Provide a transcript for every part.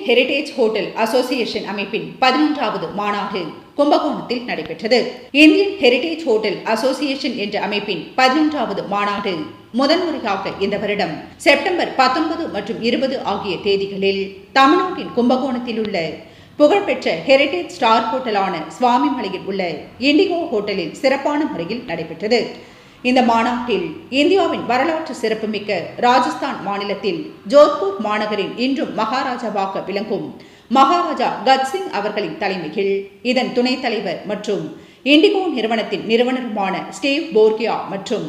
Heritage hotel association அமைப்பின் 11வது மாநாடு கும்பகோணத்தில் நடைபெற்றது. இந்தியன் ஹெரிடேஜ் ஹோட்டல் அசோசியேஷன் என்ற அமைப்பின் 11வது மாநாடு முதன்முறையாக இந்த வருடம் செப்டம்பர் 19 மற்றும் 20 ஆகிய தேதிகளில் தமிழ்நாட்டின் கும்பகோணத்தில் உள்ள புகழ்பெற்ற ஹெரிடேஜ் ஸ்டார் ஹோட்டலான சுவாமிமலையில் உள்ள இண்டிகோ ஹோட்டலில் சிறப்பான முறையில் நடைபெற்றது. இந்த மாநாட்டில் இந்தியாவின் வரலாற்று சிறப்புமிக்க ராஜஸ்தான் மாநிலத்தில் ஜோத்பூர் மாநகரின் இன்றும் மகாராஜாவாக விளங்கும் மகாராஜா கத்சிங் அவர்களின் தலைமையில் இதன் துணைத் தலைவர் மற்றும் இண்டிகோ நிறுவனத்தின் நிறுவனருமான ஸ்டீவ் போர்கியா மற்றும்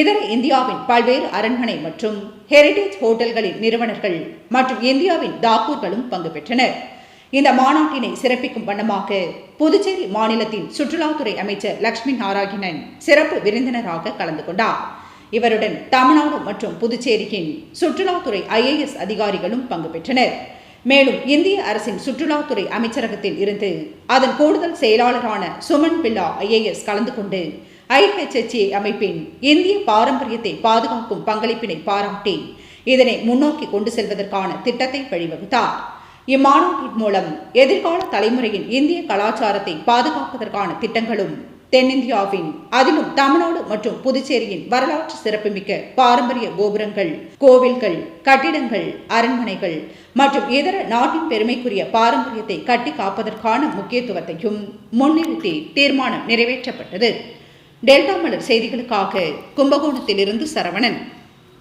இதர இந்தியாவின் பல்வேறு அரண்மனை மற்றும் ஹெரிடேஜ் ஹோட்டல்களின் நிறுவனர்கள் மற்றும் இந்தியாவின் தாக்கூர்களும் பங்கு பெற்றனர். இந்த மாநாட்டினை சிறப்பிக்கும் வண்ணமாக புதுச்சேரி மாநிலத்தின் சுற்றுலாத்துறை அமைச்சர் லட்சுமி நாராயணன் சிறப்பு விருந்தினராக கலந்து கொண்டார். இவருடன் தமிழ்நாடு மற்றும் புதுச்சேரியின் சுற்றுலாத்துறை IAS அதிகாரிகளும் பங்கு பெற்றனர். மேலும் இந்திய அரசின் சுற்றுலாத்துறை அமைச்சரகத்தில் இருந்து அதன் கூடுதல் செயலாளரான சுமன் பில்லா IAS கலந்து கொண்டு IHHA அமைப்பின் இந்திய பாரம்பரியத்தை பாதுகாக்கும் பங்களிப்பினை பாராட்டி இதனை முன்னோக்கி கொண்டு செல்வதற்கான திட்டத்தை வழிவகுத்தார். இம்மாநாட்டின் மூலம் எதிர்கால தலைமுறையின் இந்திய கலாச்சாரத்தை பாதுகாப்பதற்கான திட்டங்களும் தென்னிந்தியாவின் அதிலும் தமிழ்நாடு மற்றும் புதுச்சேரியின் வரலாற்று சிறப்புமிக்க பாரம்பரிய கோபுரங்கள், கோவில்கள், கட்டிடங்கள், அரண்மனைகள் மற்றும் இதர நாட்டின் பெருமைக்குரிய பாரம்பரியத்தை கட்டி காப்பதற்கான முக்கியத்துவத்தையும் முன்னிறுத்தி தீர்மானம் நிறைவேற்றப்பட்டது. டெல்டா மலர் செய்திகளுக்காக கும்பகோணத்திலிருந்து சரவணன்.